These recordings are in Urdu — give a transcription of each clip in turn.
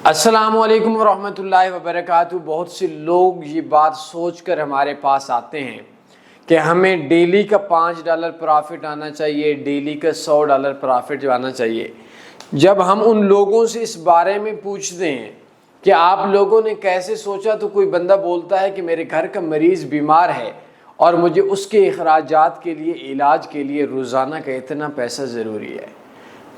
السلام علیکم ورحمۃ اللہ وبرکاتہ۔ بہت سے لوگ یہ بات سوچ کر ہمارے پاس آتے ہیں کہ ہمیں ڈیلی کا $5 پرافٹ آنا چاہیے، ڈیلی کا $100 پرافٹ آنا چاہیے۔ جب ہم ان لوگوں سے اس بارے میں پوچھتے ہیں کہ آپ لوگوں نے کیسے سوچا، تو کوئی بندہ بولتا ہے کہ میرے گھر کا مریض بیمار ہے اور مجھے اس کے اخراجات کے لیے، علاج کے لیے روزانہ کا اتنا پیسہ ضروری ہے۔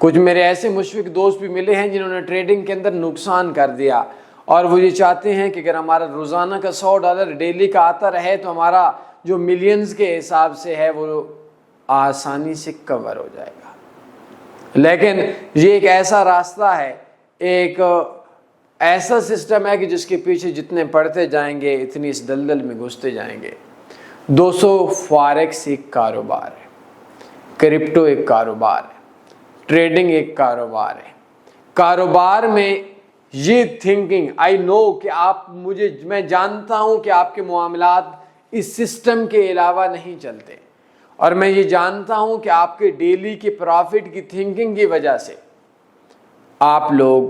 کچھ میرے ایسے مشفق دوست بھی ملے ہیں جنہوں نے ٹریڈنگ کے اندر نقصان کر دیا، اور وہ یہ چاہتے ہیں کہ اگر ہمارا روزانہ کا $100 ڈیلی کا آتا رہے تو ہمارا جو ملینز کے حساب سے ہے وہ آسانی سے کور ہو جائے گا۔ لیکن یہ ایک ایسا راستہ ہے، ایک ایسا سسٹم ہے کہ جس کے پیچھے جتنے پڑھتے جائیں گے اتنی اس دلدل میں گھستے جائیں گے۔ دوستو، فاریکس ایک کاروبار ہے، کرپٹو ایک کاروبار ہے، ٹریڈنگ ایک کاروبار ہے۔ کاروبار میں یہ تھنکنگ آئی نو کہ میں جانتا ہوں کہ آپ کے معاملات اس سسٹم کے علاوہ نہیں چلتے، اور میں یہ جانتا ہوں کہ آپ کے ڈیلی کے پرافٹ کی تھنکنگ کی وجہ سے آپ لوگ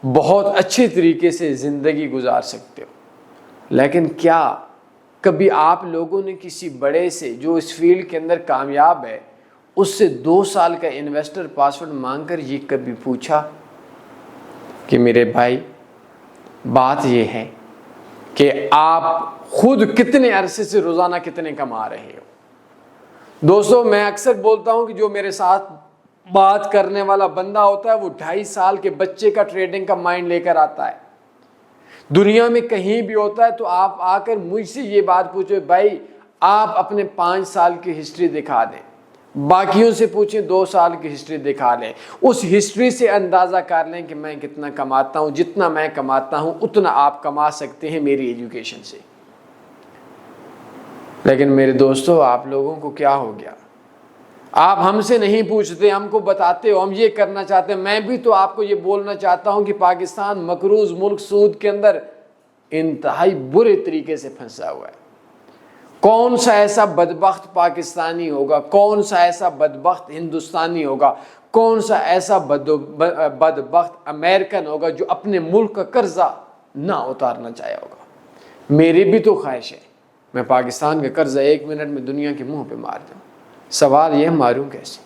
بہت اچھے طریقے سے زندگی گزار سکتے ہو۔ لیکن کیا کبھی آپ لوگوں نے کسی بڑے سے جو اس فیلڈ کے اندر کامیاب ہے اس سے 2 سال کا انویسٹر پاسورڈ مانگ کر یہ کبھی پوچھا کہ میرے بھائی بات یہ ہے کہ آپ خود کتنے عرصے سے روزانہ کتنے کما رہے ہو؟ دوستو، میں اکثر بولتا ہوں کہ جو میرے ساتھ بات کرنے والا بندہ ہوتا ہے وہ 2.5 سال کے بچے کا ٹریڈنگ کا مائنڈ لے کر آتا ہے۔ دنیا میں کہیں بھی ہوتا ہے تو آپ آ کر مجھ سے یہ بات پوچھو، بھائی آپ اپنے 5 سال کی ہسٹری دکھا دیں، باقیوں سے پوچھیں 2 سال کی ہسٹری دکھا لیں، اس ہسٹری سے اندازہ کر لیں کہ میں کتنا کماتا ہوں۔ جتنا میں کماتا ہوں اتنا آپ کما سکتے ہیں میری ایجوکیشن سے۔ لیکن میرے دوستو، آپ لوگوں کو کیا ہو گیا؟ آپ ہم سے نہیں پوچھتے، ہم کو بتاتے ہو ہم یہ کرنا چاہتے ہیں۔ میں بھی تو آپ کو یہ بولنا چاہتا ہوں کہ پاکستان مقروض ملک سود کے اندر انتہائی برے طریقے سے پھنسا ہوا ہے۔ کون سا ایسا بدبخت پاکستانی ہوگا، کون سا ایسا بدبخت ہندوستانی ہوگا، کون سا ایسا بدبخت امریکن ہوگا جو اپنے ملک کا قرضہ نہ اتارنا چاہے ہوگا؟ میری بھی تو خواہش ہے میں پاکستان کا قرضہ 1 منٹ میں دنیا کے منہ پہ مار دوں۔ سوال یہ ماروں کیسے؟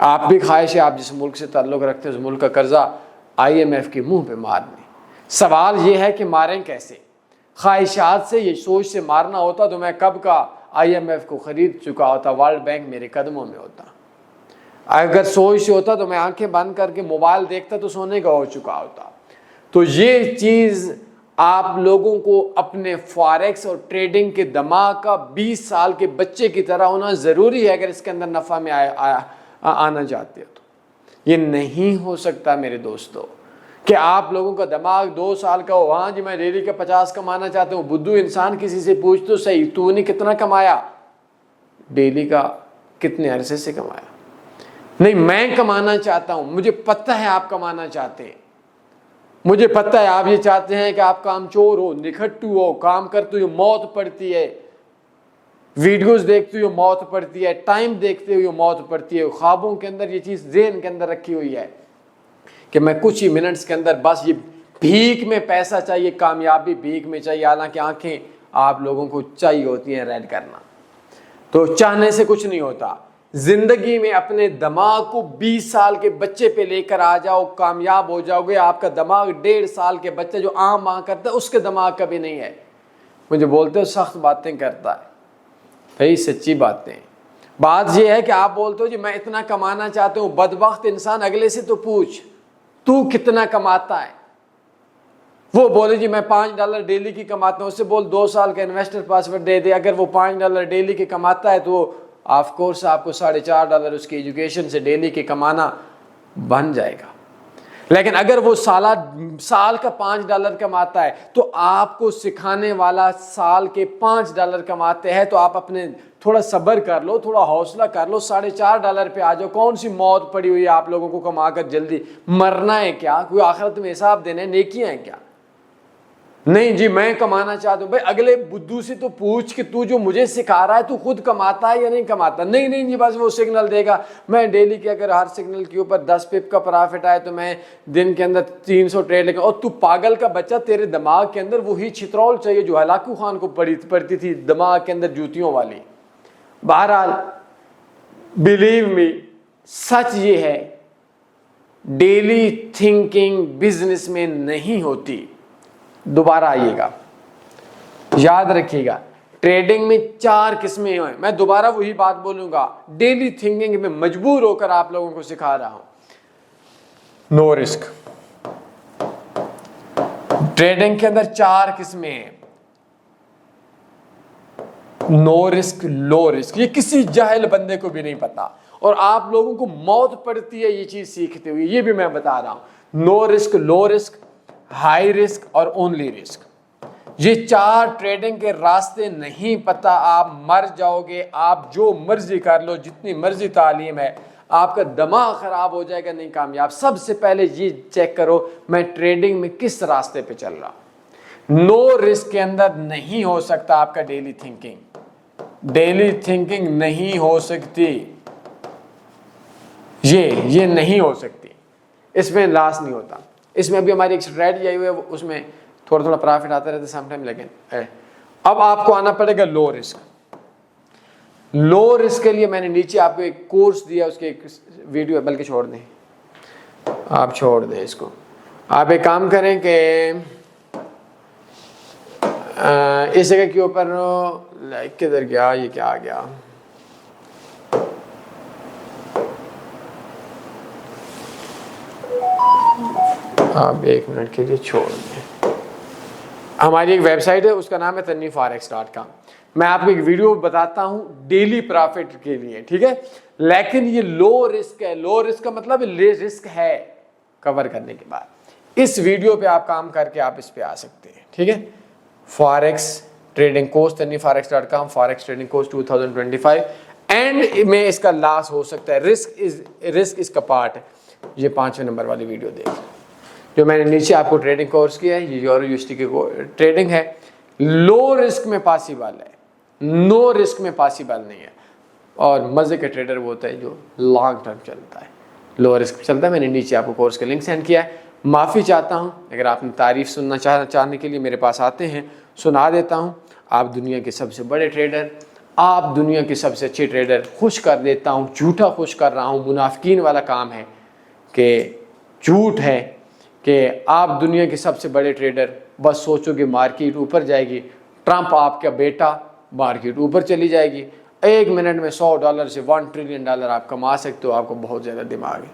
آپ بھی خواہش ہے آپ جس ملک سے تعلق رکھتے ہیں اس ملک کا قرضہ IMF کے منہ پہ مار دیں۔ سوال یہ ہے کہ ماریں کیسے؟ خواہشات سے، یہ سوچ سے مارنا ہوتا تو میں کب کا IMF کو خرید چکا ہوتا، ورلڈ بینک میرے قدموں میں ہوتا۔ اگر سوچ سے ہوتا تو میں آنکھیں بند کر کے موبائل دیکھتا تو سونے کا ہو چکا ہوتا۔ تو یہ چیز آپ لوگوں کو اپنے فاریکس اور ٹریڈنگ کے دماغ کا 20 سال کے بچے کی طرح ہونا ضروری ہے اگر اس کے اندر نفع میں آنا چاہتے ہو تو۔ یہ نہیں ہو سکتا میرے دوستو کہ آپ لوگوں کا دماغ 2 سال کا ہو، ہاں جی میں ڈیلی کا 50 کمانا چاہتا ہوں۔ بدھو انسان کسی سے پوچھ تو صحیح، تو نے کتنا کمایا، ڈیلی کا کتنے عرصے سے کمایا؟ نہیں، میں کمانا چاہتا ہوں، مجھے پتہ ہے آپ کمانا چاہتے ہیں، مجھے پتہ ہے آپ یہ چاہتے ہیں کہ آپ کام چور ہو، نکھٹو ہو، کام کرتے ہوئے موت پڑتی ہے، ویڈیوز دیکھتے ہوئے موت پڑتی ہے، ٹائم دیکھتے ہوئے موت پڑتی ہے، خوابوں کے اندر یہ چیز ذہن کے اندر رکھی ہوئی ہے کہ میں کچھ ہی منٹس کے اندر بس یہ بھیک میں پیسہ چاہیے، کامیابی بھیک میں چاہیے۔ حالانکہ آنکھیں آپ لوگوں کو چاہیے ہوتی ہیں ریڈ کرنا، تو چاہنے سے کچھ نہیں ہوتا۔ زندگی میں اپنے دماغ کو 20 سال کے بچے پہ لے کر آ جاؤ، کامیاب ہو جاؤ گے۔ آپ کا دماغ 1.5 سال کے بچے جو عام کرتا ہے اس کے دماغ کا بھی نہیں ہے۔ مجھے بولتے ہو سخت باتیں کرتا ہے، بھائی سچی باتیں۔ بات یہ ہے کہ آپ بولتے ہو جی میں اتنا کمانا چاہتا ہوں، بدبخت انسان اگلے سے تو پوچھ تو کتنا کماتا ہے۔ وہ بولے جی میں $5 ڈیلی کی کماتا ہوں، اس سے بول 2 سال کا انویسٹر پاسورڈ دے دے۔ اگر وہ $5 ڈیلی کی کماتا ہے تو آف کورس آپ کو $4.5 اس کی ایجوکیشن سے ڈیلی کے کمانا بن جائے گا۔ لیکن اگر وہ سال کا $5 کماتا ہے تو آپ کو سکھانے والا سال کے $5 کماتے ہیں، تو آپ اپنے تھوڑا صبر کر لو، تھوڑا حوصلہ کر لو، $4.5 پہ آ جاؤ۔ کون سی موت پڑی ہوئی ہے آپ لوگوں کو کما کر جلدی مرنا ہے کیا؟ کوئی آخرت میں حساب دینا ہے، نیکیاں ہیں کیا؟ نہیں جی میں کمانا چاہتا ہوں. بھائی اگلے بدھو سے تو پوچھ کہ تو جو مجھے سکھا رہا ہے تو خود کماتا ہے یا نہیں کماتا. نہیں جی بس وہ سگنل دے گا میں ڈیلی کے اگر ہر سگنل کے اوپر 10 پپ کا پرافٹ آئے تو میں دن کے اندر 300 ٹریڈ لے. اور تو پاگل کا بچہ, تیرے دماغ کے اندر وہی چھترول چاہیے جو ہلاکو خان کو پڑتی تھی دماغ کے اندر جوتیوں والی. بہرحال بلیو می, سچ یہ ہے ڈیلی تھنکنگ بزنس میں نہیں ہوتی. دوبارہ آئیے گا, یاد رکھیے گا ٹریڈنگ میں 4 قسمیں ہیں. میں دوبارہ وہی بات بولوں گا, ڈیلی تھنکنگ میں مجبور ہو کر آپ لوگوں کو سکھا رہا ہوں. نو رسک ٹریڈنگ کے اندر 4 قسمیں ہیں. نو رسک, لو رسک, یہ کسی جاہل بندے کو بھی نہیں پتا اور آپ لوگوں کو موت پڑتی ہے یہ چیز سیکھتے ہوئے. یہ بھی میں بتا رہا ہوں, no risk, low risk, high risk اور اونلی رسک. یہ 4 ٹریڈنگ کے راستے نہیں پتا آپ مر جاؤ گے. آپ جو مرضی کر لو, جتنی مرضی تعلیم ہے, آپ کا دماغ خراب ہو جائے گا, نہیں کامیاب. سب سے پہلے یہ چیک کرو میں ٹریڈنگ میں کس راستے پہ چل رہا. نو رسک کے اندر نہیں ہو سکتا آپ کا ڈیلی تھنکنگ. ڈیلی تھنکنگ نہیں ہو سکتی, یہ نہیں ہو سکتی. اس میں لاس نہیں ہوتا. اس میں ابھی ہماری ایک اسٹریٹجی آئی ہوئی ہے, اس میں تھوڑا پرافٹ آتا رہتا ہے سم ٹائم. لیکن اب آپ کو آنا پڑے گا لو رسک. لو رسک کے لیے میں نے نیچے آپ کو ایک کورس دیا, اس کے ایک ویڈیو ہے, بلکہ چھوڑ دیں, آپ چھوڑ دیں اس کو. آپ ایک کام کریں کہ اس جگہ کے اوپر کدھر گیا, یہ کیا آ گیا, آپ 1 منٹ کے لیے چھوڑ دیں. ہماری ایک ویب سائٹ ہے, اس کا نام ہے tanveeforex.com. میں آپ کو ایک ویڈیو بتاتا ہوں ڈیلی پرافٹ کے لیے, ٹھیک ہے. لیکن یہ لو رسک ہے. لو رسک کا مطلب رسک ہے کور کرنے کے بعد. اس ویڈیو پہ آپ کام کر کے آپ اس پہ آ سکتے ہیں, ٹھیک ہے. Forex trading course tanveeforex.com, forex trading course 2025. And میں اس کا لاس ہو سکتا ہے. رسک اس کا پارٹ ہے. یہ 5ویں نمبر والی ویڈیو دیکھ جو میں نے نیچے آپ کو ٹریڈنگ کورس کیا ہے. یہ یورو USD کی ٹریڈنگ ہے. لو رسک میں پاسیبل ہے, نو رسک میں پاسیبل نہیں ہے. اور مزے کا ٹریڈر وہ ہوتا ہے جو لانگ ٹرم چلتا ہے, لو رسک چلتا ہے. میں نے نیچے آپ کو کورس کا لنک سینڈ کیا ہے. معافی چاہتا ہوں اگر آپ نے تعریف سننا چاہنے کے لیے میرے پاس آتے ہیں, سنا دیتا ہوں. آپ دنیا کے سب سے بڑے ٹریڈر, آپ دنیا کے سب سے اچھے ٹریڈر, خوش کر دیتا ہوں, جھوٹا خوش کر رہا ہوں. منافقین والا کام ہے کہ جھوٹ ہے کہ آپ دنیا کے سب سے بڑے ٹریڈر, بس سوچو کہ مارکیٹ اوپر جائے گی, ٹرمپ آپ کا بیٹا, مارکیٹ اوپر چلی جائے گی, 1 منٹ میں $100 سے $1 ٹریلین آپ کما سکتے ہو. آپ کو بہت زیادہ دماغ ہے.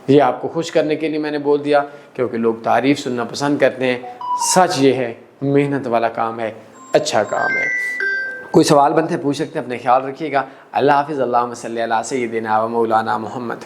یہ آپ کو خوش کرنے کے لیے میں نے بول دیا, کیونکہ لوگ تعریف سننا پسند کرتے ہیں. سچ یہ ہے محنت والا کام ہے, اچھا کام ہے. کوئی سوال بنتے پوچھ سکتے ہیں. اپنے خیال رکھیے گا. اللہ حافظ. اللہم صلی علی سیدنا و مولانا محمد.